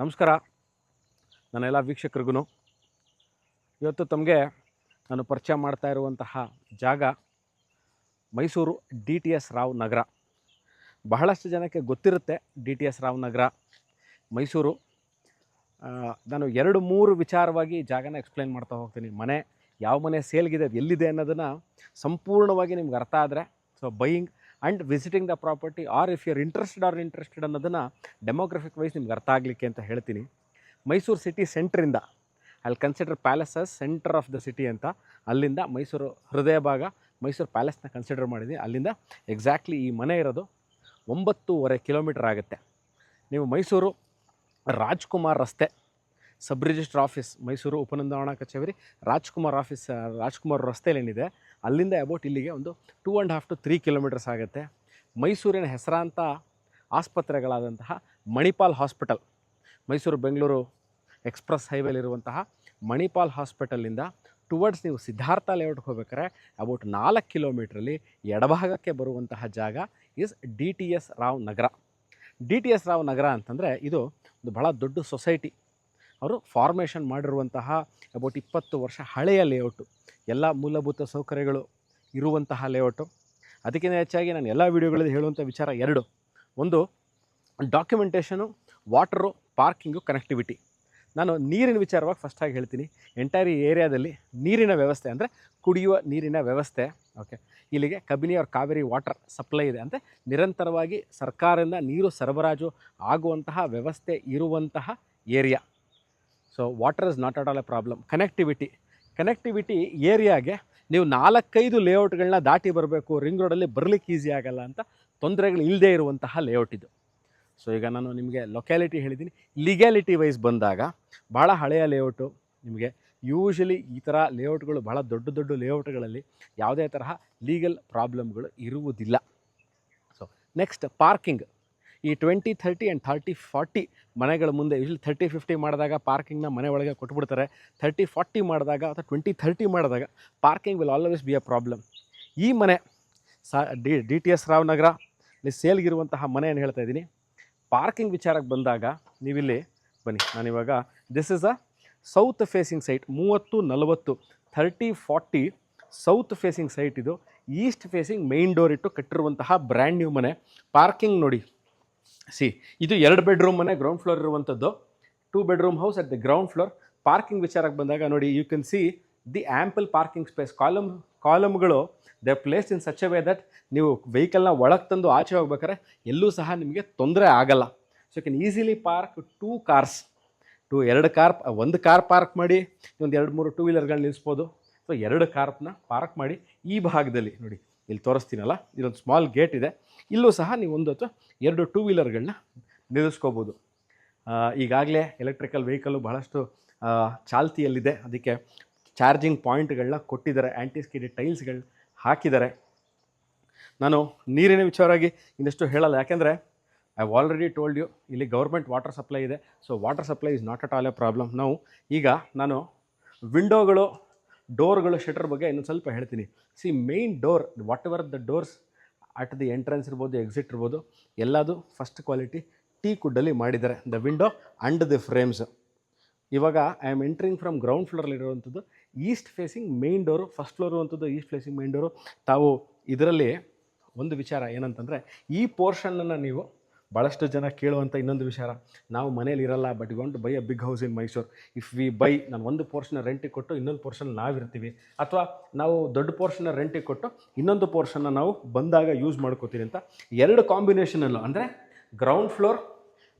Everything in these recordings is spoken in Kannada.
ನಮಸ್ಕಾರ ನನ್ನೆಲ್ಲ ವೀಕ್ಷಕರಿಗೂ. ಇವತ್ತು ತಮಗೆ ನಾನು ಪರಿಚಯ ಮಾಡ್ತಾ ಇರುವಂತಹ ಜಾಗ ಮೈಸೂರು DTS ರಾವ್ ನಗರ. ಬಹಳಷ್ಟು ಜನಕ್ಕೆ ಗೊತ್ತಿರುತ್ತೆ DTS ರಾವ್ ನಗರ ಮೈಸೂರು. ನಾನು 2-3 ವಿಚಾರವಾಗಿ ಜಾಗನ ಎಕ್ಸ್ಪ್ಲೇನ್ ಮಾಡ್ತಾ ಹೋಗ್ತೀನಿ. ಯಾವ ಮನೆ ಸೇಲ್ಗಿದೆ, ಅದು ಎಲ್ಲಿದೆ ಅನ್ನೋದನ್ನು ಸಂಪೂರ್ಣವಾಗಿ ನಿಮ್ಗೆ ಅರ್ಥ ಆದರೆ buying and visiting the property or if you're interested ಅನ್ನೋದನ್ನು ಡೆಮೋಗ್ರಫಿಕ್ ವೈಸ್ ನಿಮ್ಗೆ ಅರ್ಥ ಆಗಲಿಕ್ಕೆ ಅಂತ ಹೇಳ್ತೀನಿ. ಮೈಸೂರು ಸಿಟಿ ಸೆಂಟ್ರಿಂದ I consider palace as centre of the city ಅಂತ. ಅಲ್ಲಿಂದ ಮೈಸೂರು ಹೃದಯ ಭಾಗ ಮೈಸೂರು ಪ್ಯಾಲೇಸ್ನ ಕನ್ಸಿಡರ್ ಮಾಡಿದ್ದೀನಿ. ಅಲ್ಲಿಂದ ಎಕ್ಸಾಕ್ಟ್ಲಿ ಈ ಮನೆ ಇರೋದು 9.5 ಕಿಲೋಮೀಟರ್ ಆಗುತ್ತೆ. ನೀವು ಮೈಸೂರು ರಾಜ್ಕುಮಾರ್ ರಸ್ತೆ, ಸಬ್ ರಿಜಿಸ್ಟ್ರ್ ಆಫೀಸ್, ಮೈಸೂರು ಉಪನೋಂದಣಾ ಕಚೇರಿ ರಾಜ್ಕುಮಾರ್ ರಸ್ತೆಯಲ್ಲೇನಿದೆ ಅಲ್ಲಿಂದ ಅಬೌಟ್ ಇಲ್ಲಿಗೆ ಒಂದು 2.5 to 3 ಕಿಲೋಮೀಟರ್ಸ್ ಆಗುತ್ತೆ. ಮೈಸೂರಿನ ಹೆಸರಾಂತ ಆಸ್ಪತ್ರೆಗಳಾದಂತಹ ಮಣಿಪಾಲ್ ಹಾಸ್ಪಿಟಲ್, ಮೈಸೂರು ಬೆಂಗಳೂರು ಎಕ್ಸ್ಪ್ರೆಸ್ ಹೈವೇಲಿರುವಂತಹ ಮಣಿಪಾಲ್ ಹಾಸ್ಪಿಟಲಿಂದ ಟುವರ್ಡ್ಸ್ ನೀವು ಸಿದ್ಧಾರ್ಥ ಲೇಔಟ್ಗೆ ಹೋಗ್ಬೇಕಾದ್ರೆ ಅಬೌಟ್ 4 ಕಿಲೋಮೀಟ್ರಲ್ಲಿ ಎಡಭಾಗಕ್ಕೆ ಬರುವಂತಹ ಜಾಗ is DTS Rao Nagar. DTS Rao Nagar ಅಂತಂದರೆ ಇದು ಒಂದು ಬಹಳ ದೊಡ್ಡ ಸೊಸೈಟಿ. ಅವರು ಫಾರ್ಮೇಷನ್ ಮಾಡಿರುವಂತಹ ಅಬೌಟ್ 20 ವರ್ಷ ಹಳೆಯ ಲೇಔಟು, ಎಲ್ಲ ಮೂಲಭೂತ ಸೌಕರ್ಯಗಳು ಇರುವಂತಹ ಲೇಔಟು. ಅದಕ್ಕಿಂತ ಹೆಚ್ಚಾಗಿ ನಾನು ಎಲ್ಲ ವೀಡಿಯೋಗಳಲ್ಲಿ ಹೇಳುವಂಥ ವಿಚಾರ 2. ಒಂದು ಡಾಕ್ಯುಮೆಂಟೇಷನು, ವಾಟರು, ಪಾರ್ಕಿಂಗು, ಕನೆಕ್ಟಿವಿಟಿ. ನಾನು ನೀರಿನ ವಿಚಾರವಾಗಿ ಫಸ್ಟಾಗಿ ಹೇಳ್ತೀನಿ. ಎಂಟೈರ್ ಏರಿಯಾದಲ್ಲಿ ನೀರಿನ ವ್ಯವಸ್ಥೆ ಅಂದರೆ ಕುಡಿಯುವ ನೀರಿನ ವ್ಯವಸ್ಥೆ, ಓಕೆ, ಇಲ್ಲಿಗೆ ಕಬಿನಿ ಅವ್ರ ಕಾವೇರಿ ವಾಟರ್ ಸಪ್ಲೈ ಇದೆ. ಅಂದರೆ ನಿರಂತರವಾಗಿ ಸರ್ಕಾರದಿಂದ ನೀರು ಸರಬರಾಜು ಆಗುವಂತಹ ವ್ಯವಸ್ಥೆ ಇರುವಂತಹ area. So water is not at all a problem. Connectivity ಏರಿಯಾಗೆ ನೀವು 4-5 ಲೇಔಟ್ಗಳನ್ನ ದಾಟಿ ಬರಬೇಕು, ರಿಂಗ್ ರೋಡಲ್ಲಿ ಬರಲಿಕ್ಕೆ ಈಸಿ ಆಗಲ್ಲ ಅಂತ ತೊಂದರೆಗಳು ಇಲ್ಲದೇ ಇರುವಂತಹ ಲೇಔಟ್ ಇದು. ಸೊ ಈಗ ನಾನು ನಿಮಗೆ ಲೊಕ್ಯಾಲಿಟಿ ಹೇಳಿದ್ದೀನಿ. ಲೀಗ್ಯಾಲಿಟಿ ವೈಸ್ ಬಂದಾಗ ಭಾಳ ಹಳೆಯ ಲೇಔಟು. ನಿಮಗೆ ಯೂಶಲಿ ಈ ಥರ ಲೇಔಟ್ಗಳು ಭಾಳ ದೊಡ್ಡ ಲೇಔಟ್ಗಳಲ್ಲಿ ಯಾವುದೇ ತರಹ ಲೀಗಲ್ ಪ್ರಾಬ್ಲಮ್ಗಳು ಇರುವುದಿಲ್ಲ. So next parking. ಈ 20, 30 ಆ್ಯಂಡ್ 30, 40 ಮನೆಗಳ ಮುಂದೆ ಯೂಶಲಿ 30, 50 ಮಾಡಿದಾಗ ಪಾರ್ಕಿಂಗ್ನ ಮನೆ ಒಳಗೆ ಕೊಟ್ಬಿಡ್ತಾರೆ. 30, 40 ಮಾಡಿದಾಗ ಅಥವಾ 20, 30 ಮಾಡಿದಾಗ parking will always be a problem. ಈ ಮನೆ DTS ರಾವ್ ನಗರ ಇಲ್ಲಿ ಸೇಲ್ಗಿರುವಂತಹ ಮನೆ ಏನು ಹೇಳ್ತಾ ಇದ್ದೀನಿ. ಪಾರ್ಕಿಂಗ್ ವಿಚಾರಕ್ಕೆ ಬಂದಾಗ ನೀವಿಲ್ಲಿ ಬನ್ನಿ. ನಾನಿವಾಗ this is a south facing site. 30-40 30-40 south facing site ಇದು. ಈಸ್ಟ್ ಫೇಸಿಂಗ್ ಮೈನ್ ಡೋರ್ ಇಟ್ಟು ಕಟ್ಟಿರುವಂತಹ ಬ್ರ್ಯಾಂಡ್ ನ್ಯೂ ಮನೆ. ಪಾರ್ಕಿಂಗ್ ನೋಡಿ, ಇದು 2 ಬೆಡ್ರೂಮ್ ಮನೆ, ಗ್ರೌಂಡ್ ಫ್ಲೋರ್ ಇರುವಂಥದ್ದು. 2 bedroom house at the ground floor. Parking ವಿಚಾರಕ್ಕೆ ಬಂದಾಗ ನೋಡಿ, you can see the ample parking space. ಕಾಲಮ್ಗಳು they place in such a way that ನೀವು ವೆಹಿಕಲ್ನ ಒಳಗೆ ತಂದು ಆಚೆ ಹೋಗ್ಬೇಕಾದ್ರೆ ಎಲ್ಲೂ ಸಹ ನಿಮಗೆ ತೊಂದರೆ ಆಗಲ್ಲ. So you can easily park 2 cars. 2 car, 1 car park ಮಾಡಿ ಒಂದು 2-3 ಟೂ ವೀಲರ್ಗಳನ್ನ ನಿಲ್ಲಿಸ್ಬೋದು. ಸೊ 2 ಕಾರ್ನ ಪಾರ್ಕ್ ಮಾಡಿ ಈ ಭಾಗದಲ್ಲಿ ನೋಡಿ, ಇಲ್ಲಿ ತೋರಿಸ್ತೀನಲ್ಲ, ಇದೊಂದು ಸ್ಮಾಲ್ ಗೇಟ್ ಇದೆ. ಇಲ್ಲೂ ಸಹ ನೀವು 1 ಅಥವಾ 2 ಟೂ ವೀಲರ್ಗಳನ್ನ ನಿಲ್ಲಿಸ್ಕೋಬೋದು. ಈಗಾಗಲೇ ಎಲೆಕ್ಟ್ರಿಕಲ್ ವೆಹಿಕಲ್ಲು ಬಹಳಷ್ಟು ಚಾಲ್ತಿಯಲ್ಲಿದೆ. ಅದಕ್ಕೆ ಚಾರ್ಜಿಂಗ್ ಪಾಯಿಂಟ್ಗಳನ್ನ ಕೊಟ್ಟಿದ್ದಾರೆ, ಆ್ಯಂಟಿ ಸ್ಕಿಡ್ ಟೈಲ್ಸ್ಗಳು ಹಾಕಿದ್ದಾರೆ. ನಾನು ನೀರಿನ ವಿಚಾರವಾಗಿ ಇನ್ನಷ್ಟು ಹೇಳಲ್ಲ, ಯಾಕೆಂದರೆ I have already told you ಇಲ್ಲಿ ಗೌರ್ಮೆಂಟ್ ವಾಟರ್ ಸಪ್ಲೈ ಇದೆ. So water supply is not at all a problem. ನಾನು ವಿಂಡೋಗಳು, ಡೋರ್ಗಳು, ಶಟರ್ ಬಗ್ಗೆ ಇನ್ನೊಂದು ಸ್ವಲ್ಪ ಹೇಳ್ತೀನಿ. Main door, whatever the doors at the entrance ಇರ್ಬೋದು, ಎಕ್ಸಿಟ್ ಇರ್ಬೋದು, ಎಲ್ಲದು ಫಸ್ಟ್ ಕ್ವಾಲಿಟಿ ಟೀ ಕುಡ್ಡಲ್ಲಿ ಮಾಡಿದ್ದಾರೆ. The window and the frames. ಇವಾಗ I am entering from ground ಫ್ಲೋರಲ್ಲಿರುವಂಥದ್ದು east facing main door. First floor ಇರುವಂಥದ್ದು ಈಸ್ಟ್ ಫೇಸಿಂಗ್ ಮೈನ್ ಡೋರು. ತಾವು ಇದರಲ್ಲಿ ಒಂದು ವಿಚಾರ ಏನಂತಂದರೆ, ಈ ಪೋರ್ಷನನ್ನು ನೀವು ಭಾಳಷ್ಟು ಜನ ಕೇಳುವಂಥ ಇನ್ನೊಂದು ವಿಚಾರ, ನಾವು ಮನೇಲಿ ಇರಲ್ಲ but gonna buy a big house in Mysuru. If we buy, ನಾನು ಒಂದು ಪೋರ್ಷನ್ನ ರೆಂಟಿಗೆ ಕೊಟ್ಟು ಇನ್ನೊಂದು ಪೋರ್ಷನ್ ನಾವಿರ್ತೀವಿ, ಅಥವಾ ನಾವು ದೊಡ್ಡ ಪೋರ್ಷನ್ನ ರೆಂಟಿಗೆ ಕೊಟ್ಟು ಇನ್ನೊಂದು ಪೋರ್ಷನ್ನ ನಾವು ಬಂದಾಗ ಯೂಸ್ ಮಾಡ್ಕೋತೀವಿ ಅಂತ. 2 ಕಾಂಬಿನೇಷನಲ್ಲೂ ಅಂದರೆ ground floor,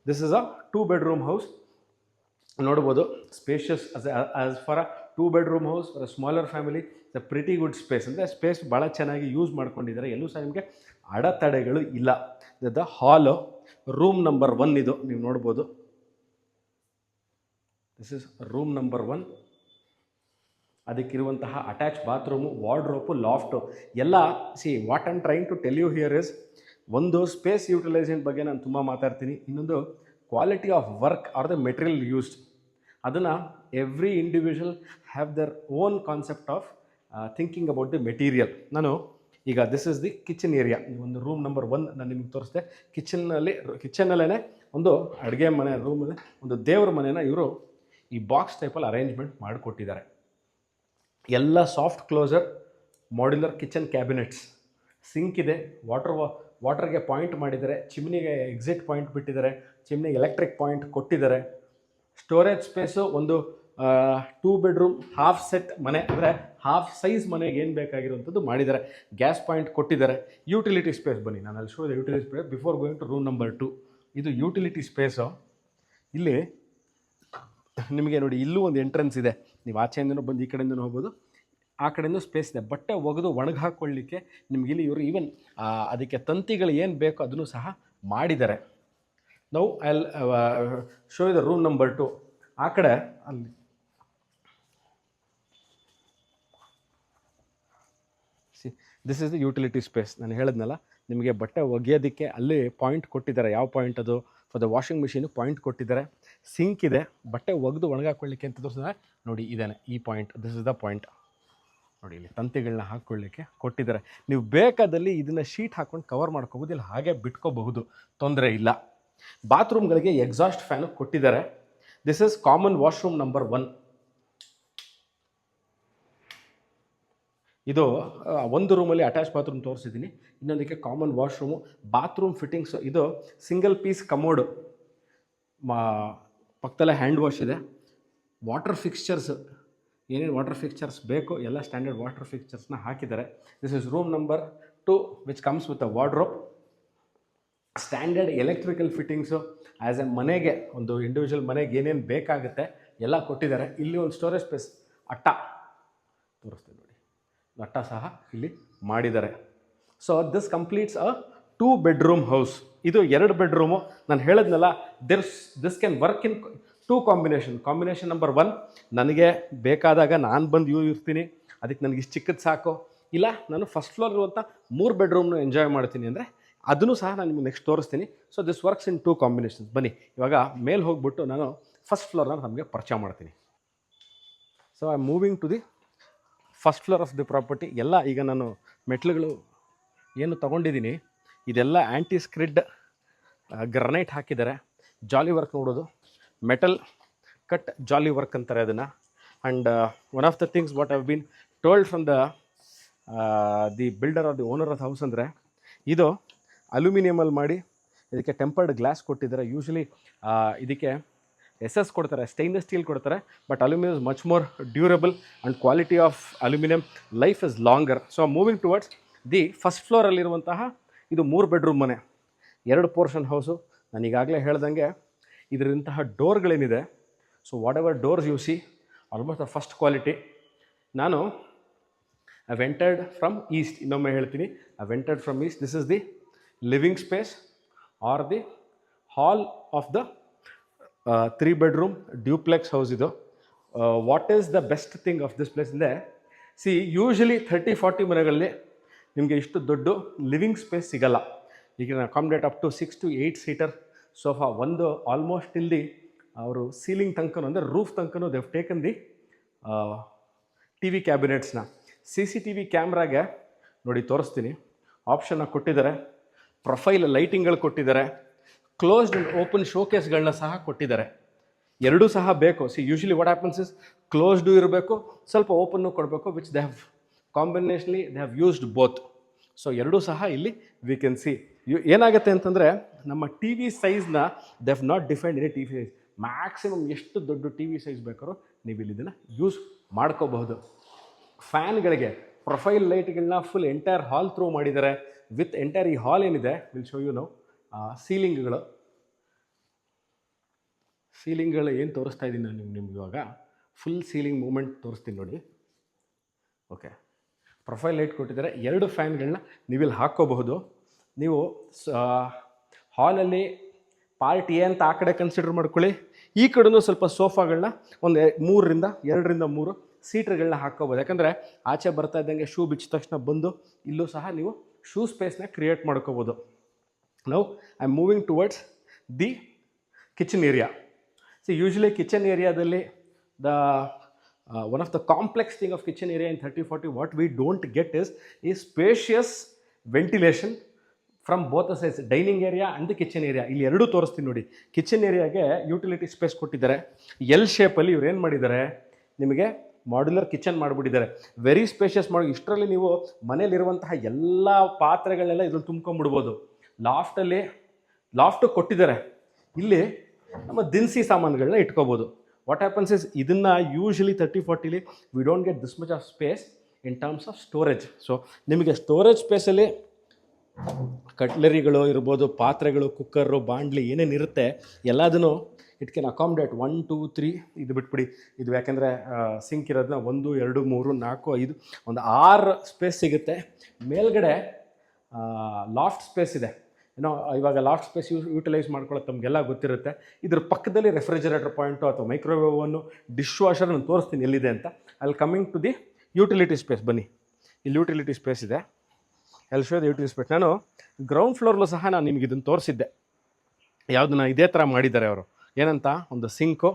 this is a 2 bedroom house. ನೋಡ್ಬೋದು, spacious as far a 2 bedroom house for a smaller family. The pretty good space. ಅಂದರೆ ಸ್ಪೇಸ್ ಭಾಳ ಚೆನ್ನಾಗಿ ಯೂಸ್ ಮಾಡ್ಕೊಂಡಿದ್ದಾರೆ. ಎಲ್ಲೂ ಸಹ ನಿಮಗೆ ಅಡೆತಡೆಗಳು ಇಲ್ಲ. ದ ಹಾಲು, ರೂಮ್ ನಂಬರ್ 1 ಇದು ನೀವು ನೋಡ್ಬೋದು. This is room number 1. ಅದಕ್ಕಿರುವಂತಹ ಅಟ್ಯಾಚ್ ಬಾತ್ರೂಮು, ವಾರ್ಡ್ರೋಪು, ಲಾಫ್ಟು ಎಲ್ಲ. What I am trying to tell you here is, ಒಂದು ಸ್ಪೇಸ್ ಯುಟಿಲೈಸೇಷನ್ ಬಗ್ಗೆ ನಾನು ತುಂಬ ಮಾತಾಡ್ತೀನಿ. ಇನ್ನೊಂದು quality of work or the material used. ಅದನ್ನು every individual have their own concept of thinking about the material. ನಾನು ಈಗ this is the kitchen area. ಒಂದು ರೂಮ್ ನಂಬರ್ 1 ನಾನು ನಿಮಗೆ ತೋರಿಸಿದೆ. ಕಿಚನ್ನಲ್ಲೇ ಒಂದು ಅಡುಗೆ ಮನೆ ರೂಮಲ್ಲಿ ಒಂದು ದೇವ್ರ ಮನೆನ ಇವರು ಈ ಬಾಕ್ಸ್ ಟೈಪಲ್ಲಿ ಅರೇಂಜ್ಮೆಂಟ್ ಮಾಡಿಕೊಟ್ಟಿದ್ದಾರೆ. ಎಲ್ಲ soft closer modular kitchen cabinets, sink ಇದೆ, ವಾಟರ್ಗೆ ಪಾಯಿಂಟ್ ಮಾಡಿದ್ದಾರೆ, ಚಿಮ್ನಿಗೆ ಎಕ್ಸಿಟ್ ಪಾಯಿಂಟ್ ಬಿಟ್ಟಿದ್ದಾರೆ, ಚಿಮ್ನಿಗೆ ಎಲೆಕ್ಟ್ರಿಕ್ ಪಾಯಿಂಟ್ ಕೊಟ್ಟಿದ್ದಾರೆ. ಸ್ಟೋರೇಜ್ ಸ್ಪೇಸು ಒಂದು 2 ಬೆಡ್ರೂಮ್ ಹಾಫ್ ಸೆಟ್ ಮನೆ, ಅಂದರೆ ಹಾಫ್ ಸೈಜ್ ಮನೆಗೆ ಏನು ಬೇಕಾಗಿರುವಂಥದ್ದು ಮಾಡಿದ್ದಾರೆ. ಗ್ಯಾಸ್ ಪಾಯಿಂಟ್ ಕೊಟ್ಟಿದ್ದಾರೆ. ಯೂಟಿಲಿಟಿ ಸ್ಪೇಸ್ ಬನ್ನಿ, ನಾನು ಅಲ್ಲಿ show the utility space before going to room number 2. ಇದು ಯೂಟಿಲಿಟಿ ಸ್ಪೇಸು. ಇಲ್ಲಿ ನಿಮಗೆ ನೋಡಿ, ಇಲ್ಲೂ ಒಂದು ಎಂಟ್ರೆನ್ಸ್ ಇದೆ. ನೀವು ಆಚೆಯಿಂದನೂ ಬಂದು ಈ ಕಡೆಯಿಂದನೂ ಹೋಗ್ಬೋದು, ಆ ಕಡೆಯಿಂದ ಸ್ಪೇಸ್ ಇದೆ. ಬಟ್ಟೆ ಒಗೆದು ಒಣಗಿ ಹಾಕ್ಕೊಳ್ಳಿಕ್ಕೆ ನಿಮ್ಗೆ ಇಲ್ಲಿ ಇವರು ಈವನ್ ಅದಕ್ಕೆ ತಂತಿಗಳು ಏನು ಬೇಕೋ ಅದನ್ನು ಸಹ ಮಾಡಿದ್ದಾರೆ. ನಾವು ಶೋ ಇದೆ ರೂಮ್ ನಂಬರ್ 2. ಆ ಕಡೆ ಅಲ್ಲಿ ದಿಸ್ ಇಸ್ ದ ಯೂಟಿಲಿಟಿ ಸ್ಪೇಸ್. ನಾನು ಹೇಳಿದ್ನಲ್ಲ ನಿಮಗೆ ಬಟ್ಟೆ ಒಗೆಯೋದಕ್ಕೆ ಅಲ್ಲಿ ಪಾಯಿಂಟ್ ಕೊಟ್ಟಿದ್ದಾರೆ. ಯಾವ ಪಾಯಿಂಟ್ ಅದು? For the washing machine point ಕೊಟ್ಟಿದ್ದಾರೆ. ಸಿಂಕ್ ಇದೆ, ಬಟ್ಟೆ ಒಗೆದು ಒಣಗಾಕೊಳ್ಳಿಕ್ಕೆ ಅಂತ ತೋರಿಸಿದ್ರೆ ನೋಡಿ ಇದೇನೆ ಈ point. This is the point. ನೋಡಿ ಇಲ್ಲಿ ತಂತಿಗಳನ್ನ ಹಾಕ್ಕೊಳ್ಳಿಕ್ಕೆ ಕೊಟ್ಟಿದ್ದಾರೆ. ನೀವು ಬೇಕಾದಲ್ಲಿ ಇದನ್ನು ಶೀಟ್ ಹಾಕ್ಕೊಂಡು ಕವರ್ ಮಾಡ್ಕೋಬೋದು, ಇಲ್ಲಿ ಹಾಗೆ ಬಿಟ್ಕೋಬಹುದು, ತೊಂದರೆ ಇಲ್ಲ. ಬಾತ್ರೂಮ್ಗಳಿಗೆ ಎಕ್ಸಾಸ್ಟ್ ಫ್ಯಾನು ಕೊಟ್ಟಿದ್ದಾರೆ. This is common washroom number 1. ಇದು ಒಂದು ರೂಮಲ್ಲಿ ಅಟ್ಯಾಚ್ ಬಾತ್ರೂಮ್ ತೋರಿಸಿದ್ದೀನಿ, ಇನ್ನೊಂದಕ್ಕೆ ಕಾಮನ್ ವಾಶ್ರೂಮು. ಬಾತ್ರೂಮ್ ಫಿಟ್ಟಿಂಗ್ಸು ಇದು ಸಿಂಗಲ್ ಪೀಸ್ ಕಮೋಡು, ಪಕ್ಕದಲ್ಲೇ ಹ್ಯಾಂಡ್ ವಾಶ್ ಇದೆ. ವಾಟರ್ ಫಿಕ್ಸ್ಚರ್ಸ್, ಏನೇನು ವಾಟರ್ ಫಿಕ್ಸ್ಚರ್ಸ್ ಬೇಕು ಎಲ್ಲ ಸ್ಟ್ಯಾಂಡರ್ಡ್ ವಾಟರ್ ಫಿಕ್ಸ್ಚರ್ಸ್ನ ಹಾಕಿದ್ದಾರೆ. This is room number 2 which comes with a wardrobe. Standard electrical fittings as A ಮನೆಗೆ, ಒಂದು ಇಂಡಿವಿಜುವಲ್ ಮನೆಗೆ ಏನೇನು ಬೇಕಾಗುತ್ತೆ ಎಲ್ಲ ಕೊಟ್ಟಿದ್ದಾರೆ. ಇಲ್ಲಿ ಒಂದು ಸ್ಟೋರೇಜ್ ಸ್ಪೇಸ್, ಅಟ್ಟ ತೋರಿಸ್ತೀನಿ ನೋಡಿ, ಅಟ್ಟ ಸಹ ಇಲ್ಲಿ ಮಾಡಿದ್ದಾರೆ. So this completes a 2 bedroom house. ಇದು 2 ಬೆಡ್ರೂಮು. ನಾನು ಹೇಳಿದ್ನಲ್ಲ, this can work in 2 combination. Combination number 1, ನನಗೆ ಬೇಕಾದಾಗ ನಾನು ಬಂದು ಇರ್ತೀನಿ, ಅದಕ್ಕೆ ನನಗೆ ಇಷ್ಟು ಚಿಕ್ಕದು ಸಾಕು, ಇಲ್ಲ ನಾನು ಫಸ್ಟ್ ಫ್ಲೋರ್ ಇರುವಂಥ 3 ಬೆಡ್ರೂಮ್ನು ಎಂಜಾಯ್ ಮಾಡ್ತೀನಿ ಅಂದರೆ ಅದನ್ನು ಸಹ ನಾನು ನಿಮಗೆ ನೆಕ್ಸ್ಟ್ ತೋರಿಸ್ತೀನಿ. So this works in 2 combinations. ಬನ್ನಿ ಇವಾಗ ಮೇಲೆ ಹೋಗ್ಬಿಟ್ಟು ನಾನು ಫಸ್ಟ್ ಫ್ಲೋರ್ನ ನಮಗೆ ಪರಿಚಯ ಮಾಡ್ತೀನಿ. So I am moving to the first floor of the property. ಎಲ್ಲ ಈಗ ನಾನು ಮೆಟ್ಲುಗಳು ಏನು ತೊಗೊಂಡಿದ್ದೀನಿ ಇದೆಲ್ಲ ಆ್ಯಂಟಿ ಸ್ಕ್ರಿಡ್ ಗ್ರನೈಟ್ ಹಾಕಿದ್ದಾರೆ. ಜಾಲಿ ವರ್ಕ್ ನೋಡೋದು, ಮೆಟಲ್ ಕಟ್ ಜಾಲಿ ವರ್ಕ್ ಅಂತಾರೆ ಅದನ್ನು. And one of the things what have been told from the builder of the owner of the house ಅಂದರೆ, ಇದು ಅಲ್ಯೂಮಿನಿಯಮಲ್ಲಿ ಮಾಡಿ ಇದಕ್ಕೆ ಟೆಂಪರ್ಡ್ ಗ್ಲಾಸ್ ಕೊಟ್ಟಿದ್ದಾರೆ. ಯೂಶ್ವಲಿ ಇದಕ್ಕೆ SS ಕೊಡ್ತಾರೆ, ಸ್ಟೈನ್ಲೆಸ್ ಸ್ಟೀಲ್ ಕೊಡ್ತಾರೆ, but aluminium is much more durable and quality of aluminium life is longer. So moving towards the first ಫ್ಲೋರಲ್ಲಿರುವಂತಹ ಇದು 3 ಬೆಡ್ರೂಮ್ ಮನೆ, 2 ಪೋರ್ಷನ್ ಹೌಸು. ನಾನು ಈಗಾಗಲೇ ಹೇಳ್ದಂಗೆ ಇದರಿಂತಹ ಡೋರ್ಗಳೇನಿದೆ, so whatever doors you see almost the first quality. ನಾನು ಐ ವೆಂಟೆಡ್ ಫ್ರಮ್ ಈಸ್ಟ್, ಇನ್ನೊಮ್ಮೆ ಹೇಳ್ತೀನಿ, I vented from east. This is the living space or the hall of the 3 bedroom duplex house ಇದು. What is the best thing of this place ಅಂದರೆ, ಸಿ ಯೂಶ್ವಲಿ 30-40 ಮನೆಗಳಲ್ಲಿ ನಿಮಗೆ ಇಷ್ಟು ದೊಡ್ಡ ಲಿವಿಂಗ್ ಸ್ಪೇಸ್ ಸಿಗಲ್ಲ. ಈಗ accommodate up to 6 to 8 seater sofa. ಒಂದು ಆಲ್ಮೋಸ್ಟ್ ಇಲ್ಲಿ ಅವರು ಸೀಲಿಂಗ್ ತನಕನೂ ಅಂದರೆ ರೂಫ್ ತನಕನೂ ದೇವ್ ಟೇಕನ್ ದಿ TV ಕ್ಯಾಬಿನೆಟ್ಸ್ನ. CCTV ಕ್ಯಾಮ್ರಾಗೆ ನೋಡಿ ತೋರಿಸ್ತೀನಿ, ಆಪ್ಷನ್ನ ಕೊಟ್ಟಿದ್ದಾರೆ. ಪ್ರೊಫೈಲ್ ಲೈಟಿಂಗ್ಗಳು ಕೊಟ್ಟಿದ್ದಾರೆ. ಕ್ಲೋಸ್ಡ್ ಆ್ಯಂಡ್ ಓಪನ್ ಶೋಕೇಸ್ಗಳನ್ನ ಸಹ ಕೊಟ್ಟಿದ್ದಾರೆ. ಎರಡೂ ಸಹ ಬೇಕು. Usually what happens is closed ಇರಬೇಕು, ಸ್ವಲ್ಪ ಓಪನ್ನು ಕೊಡಬೇಕು, ವಿಚ್ ದೇ ಹ್ಯಾವ್ ಕಾಂಬಿನೇಷನ್ಲಿ they have used both. So ಎರಡೂ ಸಹ ಇಲ್ಲಿ ವಿ ಕ್ಯಾನ್ ಸಿ. ಏನಾಗುತ್ತೆ ಅಂತಂದರೆ, ನಮ್ಮ TV ಸೈಜ್ನ they have not defined any TV size. Maximum ಎಷ್ಟು ದೊಡ್ಡ TV ಸೈಜ್ ಬೇಕಾದ್ರೂ ನೀವು ಇಲ್ಲಿ ಇದನ್ನು ಯೂಸ್ ಮಾಡ್ಕೋಬಹುದು. ಫ್ಯಾನ್ಗಳಿಗೆ ಪ್ರೊಫೈಲ್ ಲೈಟ್ಗಳನ್ನ ಫುಲ್ ಎಂಟೈರ್ ಹಾಲ್ ಥ್ರೂ ಮಾಡಿದ್ದಾರೆ. ವಿತ್ ಎಂಟೈರ್ ಈ ಹಾಲ್ ಏನಿದೆ ವಿಲ್ ಶೋ ಯು ನೌ. ಸೀಲಿಂಗ್ಗಳು ಏನು ತೋರಿಸ್ತಾ ಇದ್ದೀನಿ ನಾನು ನಿಮ್ಗೆ ಇವಾಗ, ಫುಲ್ ಸೀಲಿಂಗ್ ಮೂಮೆಂಟ್ ತೋರಿಸ್ತೀನಿ ನೋಡಿ. ಓಕೆ, ಪ್ರೊಫೈಲ್ ಲೈಟ್ ಕೊಟ್ಟಿದ್ದಾರೆ. 2 ಫ್ಯಾನ್ಗಳನ್ನ ನೀವಿಲ್ಲಿ ಹಾಕ್ಕೋಬಹುದು. ನೀವು ಹಾಲಲ್ಲಿ ಪಾರ್ಟ್ ಎ ಅಂತ ಆ ಕಡೆ ಕನ್ಸಿಡರ್ ಮಾಡ್ಕೊಳ್ಳಿ. ಈ ಕಡೆನೂ ಸ್ವಲ್ಪ ಸೋಫಾಗಳನ್ನ ಒಂದು 2-3 ಸೀಟ್ಗಳನ್ನ ಹಾಕ್ಕೋಬೋದು. ಯಾಕಂದರೆ ಆಚೆ ಬರ್ತಾ ಇದ್ದಂಗೆ ಶೂ ಬಿಚ್ಚಿದ ತಕ್ಷಣ ಬಂದು ಇಲ್ಲೂ ಸಹ ನೀವು ಶೂ ಸ್ಪೇಸ್ನ ಕ್ರಿಯೇಟ್ ಮಾಡ್ಕೋಬೋದು. Now I am moving towards the kitchen area. Usually kitchen ಏರಿಯಾದಲ್ಲಿ one of the complex thing of kitchen area in 30-40 what we don't get is spacious ventilation from both sides, dining area and kitchen area. ಇಲ್ಲಿ ಎರಡೂ ತೋರಿಸ್ತೀನಿ ನೋಡಿ. ಕಿಚನ್ ಏರಿಯಾಗೆ ಯುಟಿಲಿಟಿ ಸ್ಪೇಸ್ ಕೊಟ್ಟಿದ್ದಾರೆ. ಎಲ್ ಶೇಪಲ್ಲಿ ಇವ್ರು ಏನು ಮಾಡಿದ್ದಾರೆ, ನಿಮಗೆ ಮಾಡ್ಯುಲರ್ ಕಿಚನ್ ಮಾಡಿಬಿಟ್ಟಿದ್ದಾರೆ. ವೆರಿ ಸ್ಪೇಷಿಯಸ್ ಮಾಡಿ. ಇಷ್ಟರಲ್ಲಿ ನೀವು ಮನೇಲಿರುವಂತಹ ಎಲ್ಲ ಪಾತ್ರೆಗಳನ್ನೆಲ್ಲ ಇದ್ರಲ್ಲಿ ತುಂಬ್ಕೊಂಡ್ಬಿಡ್ಬೋದು. ಲಾಫ್ಟು ಕೊಟ್ಟಿದ್ದಾರೆ. ಇಲ್ಲಿ ನಮ್ಮ ದಿನಸಿ ಸಾಮಾನುಗಳನ್ನ ಇಟ್ಕೋಬೋದು. ವಾಟ್ ಹ್ಯಾಪನ್ಸ್ ಇಸ್, ಇದನ್ನು ಯೂಶ್ವಲಿ 30-40ಲಿ we don't get this much of space in terms of storage. So ನಿಮಗೆ ಸ್ಟೋರೇಜ್ ಸ್ಪೇಸಲ್ಲಿ ಕಟ್ಲರಿಗಳು ಇರ್ಬೋದು, ಪಾತ್ರೆಗಳು, ಕುಕ್ಕರು, ಬಾಂಡ್ಲಿ ಏನೇನಿರುತ್ತೆ ಎಲ್ಲದನ್ನು ಇಟ್ ಕ್ಯಾನ್ ಅಕಾಮಿಡೇಟ್ 1 2 3. ಇದು ಬಿಟ್ಬಿಡಿ, ಇದು ಯಾಕೆಂದರೆ ಸಿಂಕ್ ಇರೋದನ್ನ 1 2 3 4 5 ಒಂದು 6 ಸ್ಪೇಸ್ ಸಿಗುತ್ತೆ. ಮೇಲ್ಗಡೆ ಲಾಫ್ಟ್ ಸ್ಪೇಸ್ ಇದೆ. ಏನೋ ಇವಾಗ ಲಾಫ್ಟ್ ಸ್ಪೇಸ್ ಯೂಟಿಲೈಸ್ ಮಾಡ್ಕೊಳ್ಳೋದು ತಮಗೆಲ್ಲ ಗೊತ್ತಿರುತ್ತೆ. ಇದ್ರ ಪಕ್ಕದಲ್ಲಿ ರೆಫ್ರಿಜರೇಟರ್ ಪಾಯಿಂಟು ಅಥವಾ ಮೈಕ್ರೋವೇವ್ ಓವನ್ನು, ಡಿಶ್ ವಾಷರ್ ನಾನು ತೋರಿಸ್ತೀನಿ ಎಲ್ಲಿದೆ ಅಂತ. ಅಲ್ಲಿ coming to the utility space ಬನ್ನಿ. ಇಲ್ಲಿ ಯುಟಿಲಿಟಿ ಸ್ಪೇಸ್ ಇದೆ. ಎಲ್ಲಿ ಶೋ ದ ಯುಟಿಲಿಟಿ ಸ್ಪೇಸ್. ನಾನು ಗ್ರೌಂಡ್ ಫ್ಲೋರ್ಲೂ ಸಹ ನಾನು ನಿಮಗೆ ಇದನ್ನು ತೋರಿಸಿದ್ದೆ. ಯಾವುದನ್ನ ಇದೇ ಥರ ಮಾಡಿದ್ದಾರೆ ಅವರು. ಏನಂತ, ಒಂದು ಸಿಂಕು,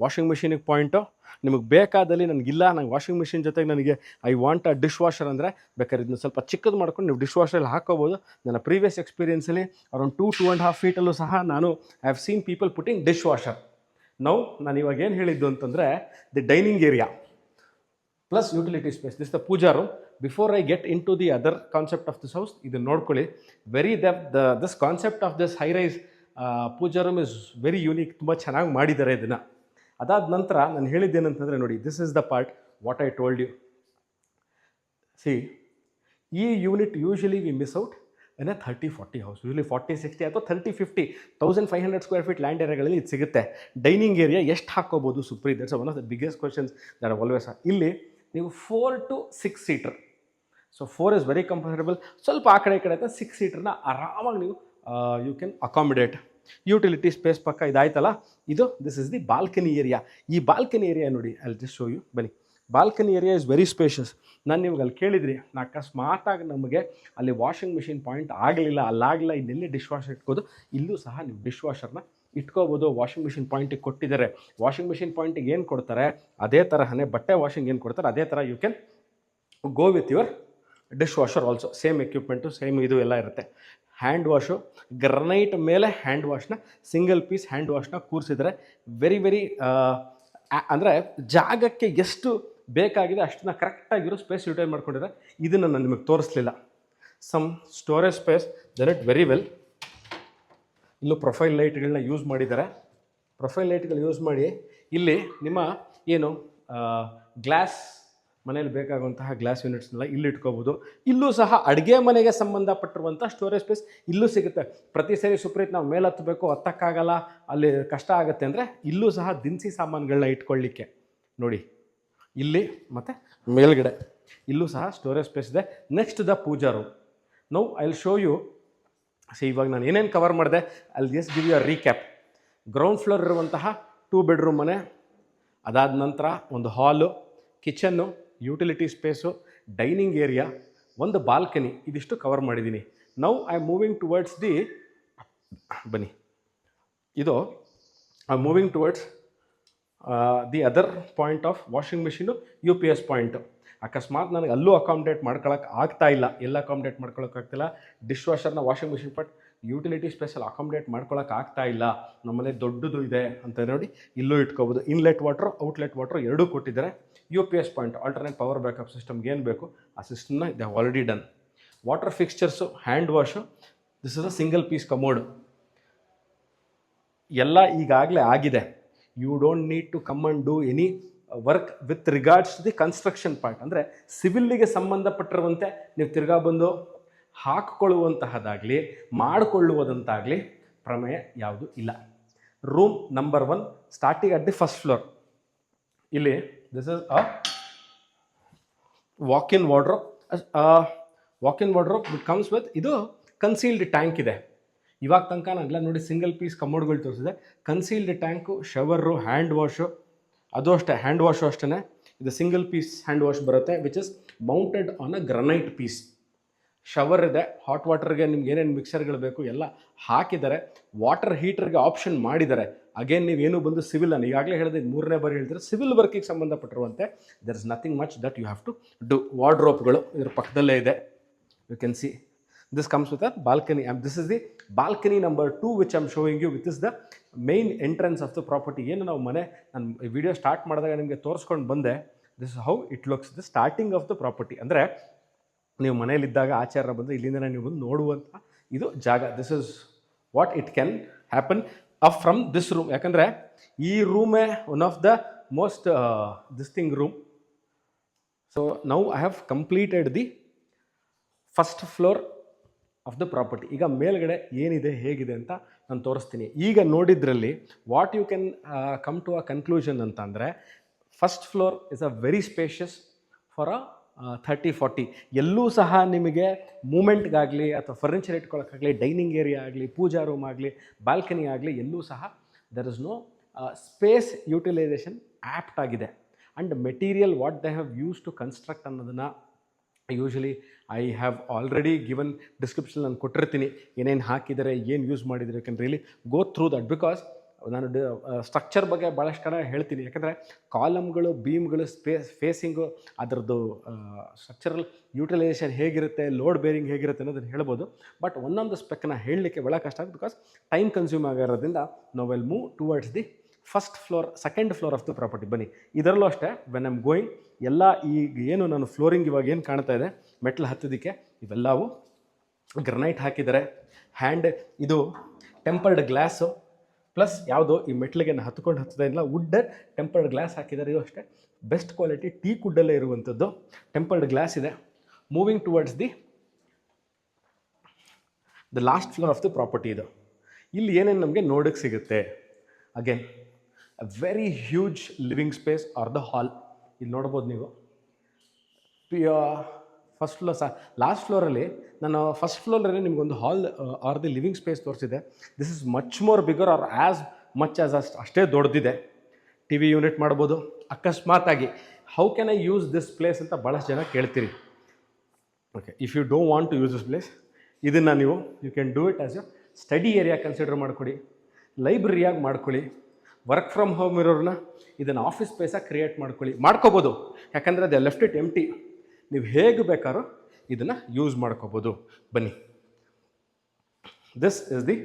ವಾಷಿಂಗ್ ಮಿಷಿನಿಗೆ ಪಾಯಿಂಟು. ನಿಮಗೆ ಬೇಕಾದಲ್ಲಿ ನನಗಿಲ್ಲ, ನಂಗೆ ವಾಷಿಂಗ್ ಮಿಷಿನ್ ಜೊತೆಗೆ ನನಗೆ I want a dish washer ಅಂದರೆ ಬೇಕಾದ್ರೆ ಇದನ್ನ ಸ್ವಲ್ಪ ಚಿಕ್ಕದು ಮಾಡ್ಕೊಂಡು ನೀವು ಡಿಶ್ ವಾಷರಲ್ಲಿ ಹಾಕೋಬೋದು. ನನ್ನ ಪ್ರೀವಿಯಸ್ ಎಕ್ಸ್ಪೀರಿಯನ್ಸಲ್ಲಿ ಅರೌಂಡ್ 2-2.5 ಫೀಟಲ್ಲೂ ಸಹ ನಾನು I have seen people putting dishwasher. ನಾನು ಇವಾಗ ಏನು ಹೇಳಿದ್ದು ಅಂತಂದರೆ the dining area plus utility space, this the pooja room. Before I get into the other concept of this house, ಇದನ್ನು ನೋಡ್ಕೊಳ್ಳಿ. Very this concept of this high rise pooja room is very unique. ತುಂಬ ಚೆನ್ನಾಗಿ ಮಾಡಿದ್ದಾರೆ ಇದನ್ನು. ಅದಾದ ನಂತರ ನಾನು ಹೇಳಿದ್ದೇನಂತಂದರೆ ನೋಡಿ, this is the part what I told you. See, ಈ unit usually we miss out in a 30-40 house. Usually 40-60 ಅಥವಾ 30-50 1500 ಸ್ಕ್ವೇರ್ ಫೀಟ್ ಲ್ಯಾಂಡ್ ಏರಿಯಾಗಳಲ್ಲಿ ಇದು ಸಿಗುತ್ತೆ. ಡೈನಿಂಗ್ ಏರಿಯಾ ಎಷ್ಟು ಹಾಕೋಬೋದು Supreeth? That's one of the biggest questions that always. ಇಲ್ಲಿ ನೀವು 4 to 6 seater. So 4 is very comfortable. ಸ್ವಲ್ಪ ಆ ಕಡೆ ಈ ಕಡೆ 6 ಸೀಟರ್ನ ಆರಾಮಾಗಿ ನೀವು you can accommodate. Utility space ಪಕ್ಕ ಇದಾಯ್ತಲ್ಲ, this is the balcony area. ಈ ಬಾಲ್ಕನಿ ಏರಿಯಾ ನೋಡಿ, ಐ ಜಸ್ಟ್ ಶೋ ಯು. ಬನ್ನಿ, balcony area is very spacious. ನಾನು ನಿಮ್ಗೆ ಅಲ್ಲಿ ಕೇಳಿದ್ರಿ, ಅಕಸ್ಮಾತಾಗಿ ನಮಗೆ ಅಲ್ಲಿ ವಾಷಿಂಗ್ ಮಿಷಿನ್ ಪಾಯಿಂಟ್ ಆಗಲಿಲ್ಲ, ಅಲ್ಲಾಗಲಿಲ್ಲ, ಇನ್ನೆಲ್ಲಿ ಡಿಶ್ ವಾಷರ್ ಇಟ್ಕೋದು, ಇಲ್ಲೂ ಸಹ ನೀವು ಡಿಶ್ ವಾಷರ್ನ ಇಟ್ಕೋಬೋದು. ವಾಷಿಂಗ್ ಮಿಷಿನ್ ಪಾಯಿಂಟಿಗೆ ಕೊಟ್ಟಿದ್ದಾರೆ. ವಾಷಿಂಗ್ ಮಿಷಿನ್ ಪಾಯಿಂಟಿಗೆ ಏನು ಕೊಡ್ತಾರೆ ಅದೇ ತರಹನೇ ಬಟ್ಟೆ ವಾಷಿಂಗ್ ಏನು ಕೊಡ್ತಾರೆ ಅದೇ ಥರ you can go with your dishwasher also. Same equipment, same ಇದು ಎಲ್ಲ ಇರುತ್ತೆ. ಹ್ಯಾಂಡ್ ವಾಶು, ಗ್ರನೈಟ್ ಮೇಲೆ ಹ್ಯಾಂಡ್ ವಾಶ್ನ, ಸಿಂಗಲ್ ಪೀಸ್ ಹ್ಯಾಂಡ್ ವಾಶ್ನ ಕೂರಿಸಿದರೆ ವೆರಿ ಅಂದರೆ ಜಾಗಕ್ಕೆ ಎಷ್ಟು ಬೇಕಾಗಿದೆ ಅಷ್ಟನ್ನ ಕರೆಕ್ಟಾಗಿರೋ ಸ್ಪೇಸ್ ಯೂಟಿಲೈಸ್ ಮಾಡ್ಕೊಂಡಿದ್ದಾರೆ. ಇದನ್ನು ನಾನು ನಿಮಗೆ ತೋರಿಸ್ಲಿಲ್ಲ. Some storage space that it very well. ಇಲ್ಲೂ ಪ್ರೊಫೈಲ್ ಲೈಟ್ಗಳನ್ನ ಯೂಸ್ ಮಾಡಿದ್ದಾರೆ. ಪ್ರೊಫೈಲ್ ಲೈಟ್ಗಳು ಯೂಸ್ ಮಾಡಿ ಇಲ್ಲಿ ನಿಮ್ಮ ಏನು ಗ್ಲಾಸ್ ಮನೇಲಿ ಬೇಕಾಗುವಂತಹ ಗ್ಲಾಸ್ ಯೂನಿಟ್ಸ್ನೆಲ್ಲ ಇಲ್ಲಿ ಇಟ್ಕೋಬೋದು. ಇಲ್ಲೂ ಸಹ ಅಡುಗೆ ಮನೆಗೆ ಸಂಬಂಧಪಟ್ಟಿರುವಂಥ ಸ್ಟೋರೇಜ್ ಸ್ಪೇಸ್ ಇಲ್ಲೂ ಸಿಗುತ್ತೆ. ಪ್ರತಿ ಸರಿ ಸುಪ್ರೀತ್ ನಾವು ಮೇಲೆ ಹತ್ತಬೇಕು, ಹತ್ತಕ್ಕಾಗಲ್ಲ, ಅಲ್ಲಿ ಕಷ್ಟ ಆಗುತ್ತೆ ಅಂದರೆ ಇಲ್ಲೂ ಸಹ ದಿನಸಿ ಸಾಮಾನುಗಳನ್ನ ಇಟ್ಕೊಳ್ಳಿಕ್ಕೆ ನೋಡಿ, ಇಲ್ಲಿ ಮತ್ತು ಮೇಲ್ಗಡೆ ಇಲ್ಲೂ ಸಹ ಸ್ಟೋರೇಜ್ ಸ್ಪೇಸ್ ಇದೆ. Next the pooja room. Now I will show you. ಇವಾಗ ನಾನು ಏನೇನು ಕವರ್ ಮಾಡಿದೆ ಅಲ್ಲಿ just give you a recap. Ground floor ಇರುವಂತಹ 2 ಬೆಡ್ರೂಮ್ ಮನೆ, ಅದಾದ ನಂತರ ಒಂದು hall, kitchen, utility space, dining area, ಒಂದು ಬಾಲ್ಕನಿ, ಇದಿಷ್ಟು ಕವರ್ ಮಾಡಿದ್ದೀನಿ. Now I am moving towards the ಬನ್ನಿ ಇದು I am moving towards the other point of washing machine, UPS point. ಅಕಸ್ಮಾತ್ ನನಗೆ ಅಲ್ಲೂ ಅಕಾಮಿಡೇಟ್ ಮಾಡ್ಕೊಳಕ್ಕೆ ಆಗ್ತಾ ಇಲ್ಲ, ಎಲ್ಲ ಅಕಾಮಿಡೇಟ್ ಮಾಡ್ಕೊಳಕ್ಕಾಗ್ತಿಲ್ಲ. ಡಿಶ್ ವಾಷರ್ನ ವಾಷಿಂಗ್ ಮಿಷಿನ್ ಬಟ್ ಯುಟಿಲಿಟಿ ಸ್ಪೇಸಲ್ಲಿ ಅಕಾಮಿಡೇಟ್ ಮಾಡ್ಕೊಳಕ್ಕೆ ಆಗ್ತಾ ಇಲ್ಲ, ನಮ್ಮನೆ ದೊಡ್ಡದು ಇದೆ ಅಂತ ನೋಡಿ ಇಲ್ಲೂ ಇಟ್ಕೋಬೋದು. ಇನ್ಲೆಟ್ ವಾಟ್ರು, ಔಟ್ಲೆಟ್ ವಾಟ್ರು ಎರಡೂ ಕೊಟ್ಟಿದ್ದಾರೆ. UPS point, alternate power backup ಸಿಸ್ಟಮ್ಗೆ ಏನು ಬೇಕು ಆ ಸಿಸ್ಟಮ್ನ they have already done. Water fixtures, hand wash, this is a single piece commode. ಎಲ್ಲ ಈಗಾಗಲೇ ಆಗಿದೆ. You don't need to come and do any work with regards to the construction part. ಅಂದರೆ ಸಿವಿಲ್ಲಿಗೆ ಸಂಬಂಧಪಟ್ಟಿರುವಂತೆ ನೀವು ತಿರ್ಗಾ ಬಂದು ಹಾಕಿಕೊಳ್ಳುವಂತಹದ್ದಾಗಲಿ ಮಾಡಿಕೊಳ್ಳುವುದಂತಾಗಲಿ ಪ್ರಮೇಯ ಯಾವುದೂ ಇಲ್ಲ. Room number 1 starting at the first floor. ಇಲ್ಲಿ this is a walk in wardrobe. Walk in wardrobe comes with ಇದು ಕನ್ಸೀಲ್ಡ್ ಟ್ಯಾಂಕ್ ಇದೆ. ಇವಾಗ ತನಕ ನಾನೆಲ್ಲ ನೋಡಿ ಸಿಂಗಲ್ ಪೀಸ್ ಕಮೋಡ್ಗಳು ತೋರಿಸಿದೆ. Concealed tank, shower, hand wash, ಅದು ಅಷ್ಟೇ. ಹ್ಯಾಂಡ್ ವಾಶು ಅಷ್ಟೇ. ಇದು ಸಿಂಗಲ್ ಪೀಸ್ ಹ್ಯಾಂಡ್ ವಾಶ್ ಬರುತ್ತೆ which is mounted on a granite piece. Shower ಇದೆ. ಹಾಟ್ ವಾಟರ್ಗೆ ನಿಮ್ಗೆ ಏನೇನು ಮಿಕ್ಸರ್ಗಳು ಬೇಕು ಎಲ್ಲ ಹಾಕಿದ್ದಾರೆ. ವಾಟರ್ ಹೀಟರ್ಗೆ ಆಪ್ಷನ್ ಮಾಡಿದ್ದಾರೆ. ಅಗೇನ್ ನೀವೇನು ಬಂದು ಸಿವಿಲ್, ನಾನು ಈಗಾಗಲೇ ಹೇಳಿದೆ, 3ನೇ ಬಾರಿ ಹೇಳ್ತಾರೆ, ಸಿವಿಲ್ ವರ್ಕಿಗೆ ಸಂಬಂಧಪಟ್ಟಿರುವಂತೆ there is nothing much that you have to do. ವಾರ್ಡ್ರೋಬ್ಗಳು ಇದ್ರ ಪಕ್ಕದಲ್ಲೇ ಇದೆ. You can see This comes with a balcony, and this is the balcony number 2 which I'm showing you, which is the main entrance of the property. ಏನು ನಾವು ಮನೆ ನಾನು ವಿಡಿಯೋ ಸ್ಟಾರ್ಟ್ ಮಾಡಿದಾಗ ನಿಮಗೆ ತೋರಿಸ್ಕೊಂಡು ಬಂದೆ. This is how it looks, the starting of the property. ಅಂದರೆ ನೀವು ಮನೆಯಲ್ಲಿದ್ದಾಗ ಆಚಾರ ಬಂದರೆ ಇಲ್ಲಿಂದ ನೀವು ಬಂದು ನೋಡುವಂಥ ಇದು ಜಾಗ. This is what it can happen up from this room. ಯಾಕಂದರೆ ಈ ರೂಮೇ one of the most this room. So now I have completed the first floor of the property. ಈಗ ಮೇಲ್ಗಡೆ ಏನಿದೆ ಹೇಗಿದೆ ಅಂತ ನಾನು ತೋರಿಸ್ತೀನಿ. ಈಗ ನೋಡಿದ್ರಲ್ಲಿ what you can come to a conclusion ಅಂತ ಅಂದರೆ, first floor is a very spacious for a 30-40. ಎಲ್ಲೂ ಸಹ ನಿಮಗೆ ಮೂಮೆಂಟ್ಗಾಗಲಿ ಅಥವಾ ಫರ್ನಿಚರ್ ಇಟ್ಕೊಳ್ಳೋಕ್ಕಾಗಲಿ, ಡೈನಿಂಗ್ ಏರಿಯಾ ಆಗಲಿ, ಪೂಜಾ ರೂಮ್ ಆಗಲಿ, ಬಾಲ್ಕನಿ ಆಗಲಿ, ಎಲ್ಲೂ ಸಹ there is no space utilization apt ಆಗಿದೆ. And material what they have use to construct ಅನ್ನೋದನ್ನು usually I have already given description ನಾನು ಕೊಟ್ಟಿರ್ತೀನಿ. ಏನೇನು ಹಾಕಿದ್ದಾರೆ, ಏನು ಯೂಸ್ ಮಾಡಿದರೆ, you can really go through that. Because ನಾನು ಸ್ಟ್ರಕ್ಚರ್ ಬಗ್ಗೆ ಭಾಳಷ್ಟು ಕಡೆ ಹೇಳ್ತೀನಿ. ಯಾಕಂದರೆ ಕಾಲಮ್ಗಳು, ಬೀಮ್ಗಳು, ಫೇಸಿಂಗು, ಅದರದ್ದು ಸ್ಟ್ರಕ್ಚರಲ್ ಯುಟಿಲೈಸೇಷನ್ ಹೇಗಿರುತ್ತೆ, ಲೋಡ್ ಬೇರಿಂಗ್ ಹೇಗಿರುತ್ತೆ ಅನ್ನೋದನ್ನು ಹೇಳ್ಬೋದು. ಬಟ್ ಒಂದೊಂದು ಸ್ಪೆಕ್ನ ಹೇಳಲಿಕ್ಕೆ ಭಾಳ ಕಷ್ಟ ಆಗುತ್ತೆ, ಬಿಕಾಸ್ ಟೈಮ್ ಕನ್ಸ್ಯೂಮ್ ಆಗಿರೋದ್ರಿಂದ ನಾವು will move towards the first floor, second floor of the property. ಬನ್ನಿ, ಇದರಲ್ಲೂ ಅಷ್ಟೇ ವೆನ್ ಐಮ್ ಗೋಯಿಂಗ್ ಎಲ್ಲ ಈಗ ಏನು ನಾನು ಫ್ಲೋರಿಂಗ್ ಇವಾಗ ಏನು ಕಾಣ್ತಾ ಇದೆ ಮೆಟ್ಲು ಹತ್ತೋದಕ್ಕೆ, ಇವೆಲ್ಲವೂ ಗ್ರನೈಟ್ ಹಾಕಿದ್ದಾರೆ. ಹ್ಯಾಂಡ್ ಇದು ಟೆಂಪರ್ಡ್ ಗ್ಲಾಸು ಪ್ಲಸ್ ಯಾವುದೋ ಈ ಮೆಟ್ಲಿಗೆ ಹತ್ಕೊಂಡು ಹತ್ತೋದಿಲ್ಲ, ವುಡ್ ಟೆಂಪರ್ಡ್ ಗ್ಲಾಸ್ ಹಾಕಿದ್ದಾರೆ. ಇದು ಅಷ್ಟೇ ಬೆಸ್ಟ್ ಕ್ವಾಲಿಟಿ ಟೀ ಕುಡ್ಡಲ್ಲೇ ಇರುವಂಥದ್ದು ಟೆಂಪರ್ಡ್ ಗ್ಲಾಸ್ ಇದೆ. Moving towards the last floor of the property. ಇದು ಇಲ್ಲಿ ಏನೇನು ನಮಗೆ ನೋಡೋಕ್ಕೆ ಸಿಗುತ್ತೆ, again a very huge living space or the hall. ಇಲ್ಲಿ ನೋಡ್ಬೋದು ನೀವು. ಫಸ್ಟ್ ಫ್ಲೋರ್ ಲಾಸ್ಟ್ ಫ್ಲೋರಲ್ಲಿ ನಾನು ಫಸ್ಟ್ ಫ್ಲೋರಲ್ಲಿ ನಿಮಗೊಂದು hall or the living space ತೋರಿಸಿದೆ. This is much more bigger or as much as ಅಷ್ಟೇ ದೊಡ್ಡದಿದೆ. ಟಿ ವಿ ಯೂನಿಟ್ ಮಾಡ್ಬೋದು. ಅಕಸ್ಮಾತಾಗಿ how can I use this place ಅಂತ ಭಾಳಷ್ಟು ಜನ ಕೇಳ್ತೀರಿ. Okay, if you don't want to use this place, ಇದನ್ನು ನೀವು you can do it as a study area consider ಮಾಡ್ಕೊಳ್ಳಿ, ಲೈಬ್ರರಿಯಾಗಿ ಮಾಡ್ಕೊಳ್ಳಿ. ವರ್ಕ್ ಫ್ರಮ್ ಹೋಮ್ ಇರೋರನ್ನ ಇದನ್ನು ಆಫೀಸ್ ಸ್ಪೇಸಾಗಿ ಕ್ರಿಯೇಟ್ ಮಾಡ್ಕೋಬೋದು. ಯಾಕಂದರೆ ದೇ ಲೆಫ್ಟ್ ಇಟ್ ಎಂಟಿ. ನೀವು ಹೇಗೆ ಬೇಕಾದ್ರೂ ಇದನ್ನು ಯೂಸ್ ಮಾಡ್ಕೋಬೋದು. ಬನ್ನಿ, this is the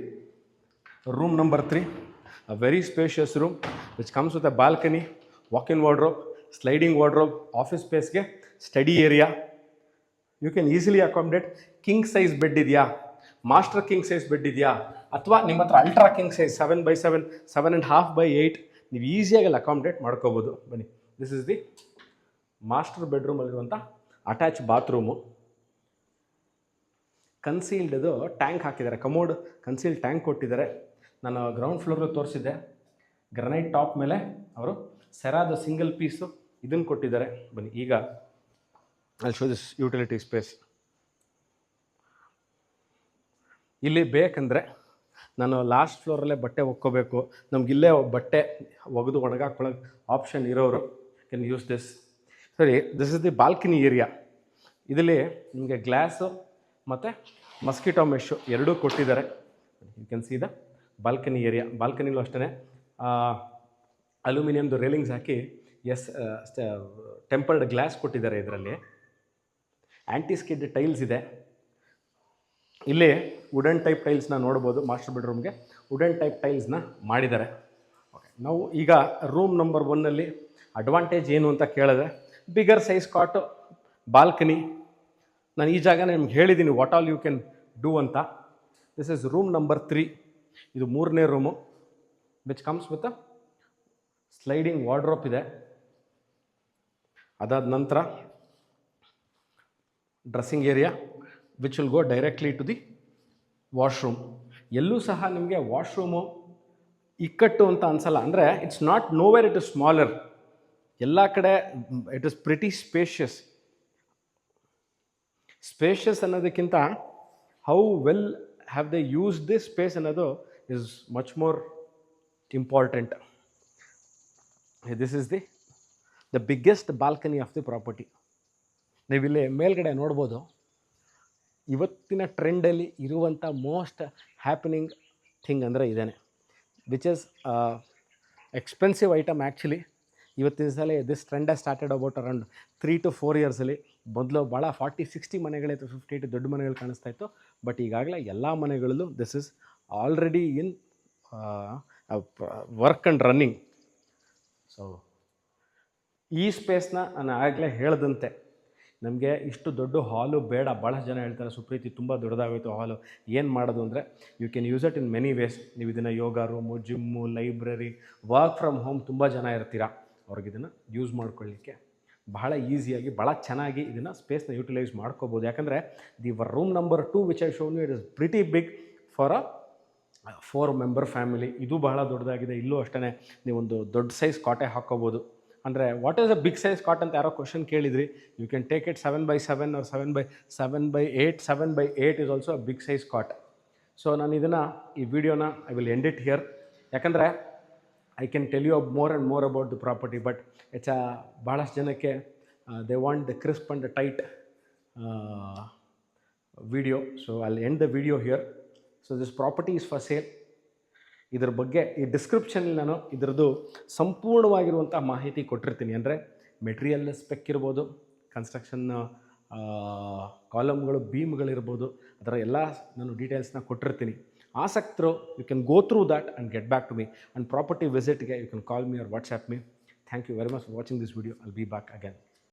room number 3, a very spacious room which comes with a balcony, walk in wardrobe, sliding wardrobe, office ಸ್ಪೇಸ್ಗೆ study area. You can easily accommodate. King size bed ಇದೆಯಾ, ಮಾಸ್ಟರ್ ಕಿಂಗ್ ಸೈಜ್ ಬೆಡ್ ಇದೆಯಾ, ಅಥವಾ ನಿಮ್ಮ ಹತ್ರ ultra king size 7x7, 7.5x8 ನೀವು ಈಸಿಯಾಗಿ ಅಲ್ಲಿ ಅಕಾಮಡೇಟ್ ಮಾಡ್ಕೋಬೋದು. ಬನ್ನಿ, ದಿಸ್ ಇಸ್ ದಿ ಮಾಸ್ಟರ್ ಬೆಡ್ರೂಮಲ್ಲಿರುವಂಥ ಅಟ್ಯಾಚ್ ಬಾತ್ರೂಮು. ಕನ್ಸೀಲ್ಡ್ದು ಟ್ಯಾಂಕ್ ಹಾಕಿದ್ದಾರೆ, ಕಮೋಡ್ ಕನ್ಸೀಲ್ಡ್ ಟ್ಯಾಂಕ್ ಕೊಟ್ಟಿದ್ದಾರೆ. ನಾನು ಗ್ರೌಂಡ್ ಫ್ಲೋರಲ್ಲಿ ತೋರಿಸಿದ್ದೆ, ಗ್ರನೈಟ್ ಟಾಪ್ ಮೇಲೆ ಅವರು ಸೆರಾದ ಸಿಂಗಲ್ ಪೀಸು ಇದನ್ನು ಕೊಟ್ಟಿದ್ದಾರೆ. ಬನ್ನಿ, ಈಗ I show this utility space. ಇಲ್ಲಿ ಬೇಕಂದರೆ ನಾನು ಲಾಸ್ಟ್ ಫ್ಲೋರಲ್ಲೇ ಬಟ್ಟೆ ಒಕ್ಕೋಬೇಕು, ನಮಗಿಲ್ಲೇ ಬಟ್ಟೆ ಒಗೆದು ಒಣಗಾಕೊಳ್ಳೋಕೆ ಆಪ್ಷನ್ ಇರೋರು ಕ್ಯಾನ್ ಯೂಸ್ ದಿಸ್. ಸರಿ, this is the balcony area. ಇದರಲ್ಲಿ ನಿಮಗೆ ಗ್ಲಾಸು ಮತ್ತು ಮಸ್ಕಿಟೋ ಮೆಶ್ಶು ಎರಡೂ ಕೊಟ್ಟಿದ್ದಾರೆ. You can see the balcony area. ಬಾಲ್ಕನಿಲೂ ಅಷ್ಟೇ ಅಲ್ಯೂಮಿನಿಯಮ್ದು ರೇಲಿಂಗ್ಸ್ ಹಾಕಿ ಟೆಂಪರ್ಡ್ ಗ್ಲಾಸ್ ಕೊಟ್ಟಿದ್ದಾರೆ. ಇದರಲ್ಲಿ ಆ್ಯಂಟಿ ಸ್ಕಿಡ್ ಟೈಲ್ಸ್ ಇದೆ. ಇಲ್ಲಿ ವುಡನ್ ಟೈಪ್ ಟೈಲ್ಸ್ನ ನೋಡ್ಬೋದು. ಮಾಸ್ಟರ್ ಬೆಡ್ರೂಮ್ಗೆ ವುಡನ್ ಟೈಪ್ ಟೈಲ್ಸ್ನ ಮಾಡಿದ್ದಾರೆ. ಓಕೆ, ನಾವು ಈಗ ರೂಮ್ ನಂಬರ್ 1ನಲ್ಲಿ ಅಡ್ವಾಂಟೇಜ್ ಏನು ಅಂತ ಕೇಳಿದ್ರೆ, ಬಿಗರ್ ಸೈಜ್ ಕಾಟು, ಬಾಲ್ಕನಿ. ನಾನು ಈ ಜಾಗ ನಿಮ್ಗೆ ಹೇಳಿದ್ದೀನಿ what all you can do ಅಂತ. This is room number 3. ಇದು 3ನೇ room which comes with sliding wardrobe ಇದೆ. ಅದಾದ ನಂತರ dressing area which will go directly to the washroom. ಎಲ್ಲೂ ಸಹ ನಿಮಗೆ ವಾಶ್ರೂಮು ಇಕ್ಕಟ್ಟು ಅಂತ ಅನಿಸಲ್ಲ. ಅಂದರೆ it's not nowhere it is smaller. ಎಲ್ಲ ಕಡೆ it is pretty spacious. Spacious ಅನ್ನೋದಕ್ಕಿಂತ how well have they use this space ಅನ್ನೋದು is much more important. This is the biggest balcony of the property. ನೀವಿಲ್ಲಿ ಮೇಲ್ಗಡೆ ನೋಡ್ಬೋದು. ಇವತ್ತಿನ ಟ್ರೆಂಡಲ್ಲಿ ಇರುವಂಥ ಮೋಸ್ಟ್ ಹ್ಯಾಪನಿಂಗ್ ಥಿಂಗ್ ಅಂದರೆ ಇದೇನೆ, which is expensive item actually. ಇವತ್ತಿನ ಸಲ this trend started about around 3 to 4 ಇಯರ್ಸಲ್ಲಿ. ಮೊದಲು ಭಾಳ 40-60 ಮನೆಗಳಿತ್ತು, 50 ದೊಡ್ಡ ಮನೆಗಳು ಕಾಣಿಸ್ತಾ ಇತ್ತು. ಬಟ್ ಈಗಾಗಲೇ ಎಲ್ಲ ಮನೆಗಳಲ್ಲೂ this is already in work and running. So ಈ ಸ್ಪೇಸ್ನ ನಾನು ಆಗಲೇ ಹೇಳ್ದಂತೆ ನಮಗೆ ಇಷ್ಟು ದೊಡ್ಡ ಹಾಲು ಬೇಡ. ಭಾಳಷ್ಟು ಜನ ಹೇಳ್ತಾರೆ ಸುಪ್ರೀತಿ ತುಂಬ ದೊಡ್ಡದಾಗೋಯ್ತು ಹಾಲು, ಏನು ಮಾಡೋದು ಅಂದರೆ you can use it in many ways. ನೀವು ಇದನ್ನು yoga room, gym, library, work from home ತುಂಬ ಜನ ಇರ್ತೀರಾ, ಅವ್ರಿಗೆ ಇದನ್ನು ಯೂಸ್ ಮಾಡ್ಕೊಳ್ಳಿಕ್ಕೆ ಬಹಳ ಈಸಿಯಾಗಿ ಭಾಳ ಚೆನ್ನಾಗಿ ಇದನ್ನು ಸ್ಪೇಸ್ನ ಯೂಟಿಲೈಸ್ ಮಾಡ್ಕೋಬೋದು. ಯಾಕಂದರೆ the room number 2 which I shown you, it is pretty big for a 4 member family. ಇದು ಬಹಳ ದೊಡ್ಡದಾಗಿದೆ. ಇಲ್ಲೂ ಅಷ್ಟೇ ನೀವೊಂದು ದೊಡ್ಡ ಸೈಜ್ ಕಾಟೆ ಹಾಕ್ಕೋಬೋದು. ಅಂದರೆ what is a big size cot ಅಂತ ಯಾರೋ ಕ್ವಶನ್ ಕೇಳಿದ್ರಿ. You can take it 7x7 or 7x8. 7x8 is also a big size cot. So ನಾನು ಇದನ್ನು ಈ ವಿಡಿಯೋನ I will end it here. ಯಾಕಂದರೆ I can tell you more and more about the property, but it's ಭಾಳಷ್ಟು ಜನಕ್ಕೆ they want the crisp and the tight video. So I will end the video here. So this property is for sale. ಇದ್ರ ಬಗ್ಗೆ ಈ ಡಿಸ್ಕ್ರಿಪ್ಷನಲ್ಲಿ ನಾನು ಇದರದ್ದು ಸಂಪೂರ್ಣವಾಗಿರುವಂಥ ಮಾಹಿತಿ ಕೊಟ್ಟಿರ್ತೀನಿ. ಅಂದರೆ ಮೆಟೀರಿಯಲ್ ಸ್ಪೆಕ್ ಇರ್ಬೋದು, ಕನ್ಸ್ಟ್ರಕ್ಷನ್ ಕಾಲಮ್ಗಳು, ಬೀಮ್ಗಳಿರ್ಬೋದು, ಅದರ ಎಲ್ಲ ನಾನು ಡೀಟೇಲ್ಸ್ನ ಕೊಟ್ಟಿರ್ತೀನಿ. ಆಸಕ್ತರು you can go through that and get back to me. And property ವಿಸಿಟ್ಗೆ you can call me or WhatsApp me. Thank you very much for watching this video. I'll be back again.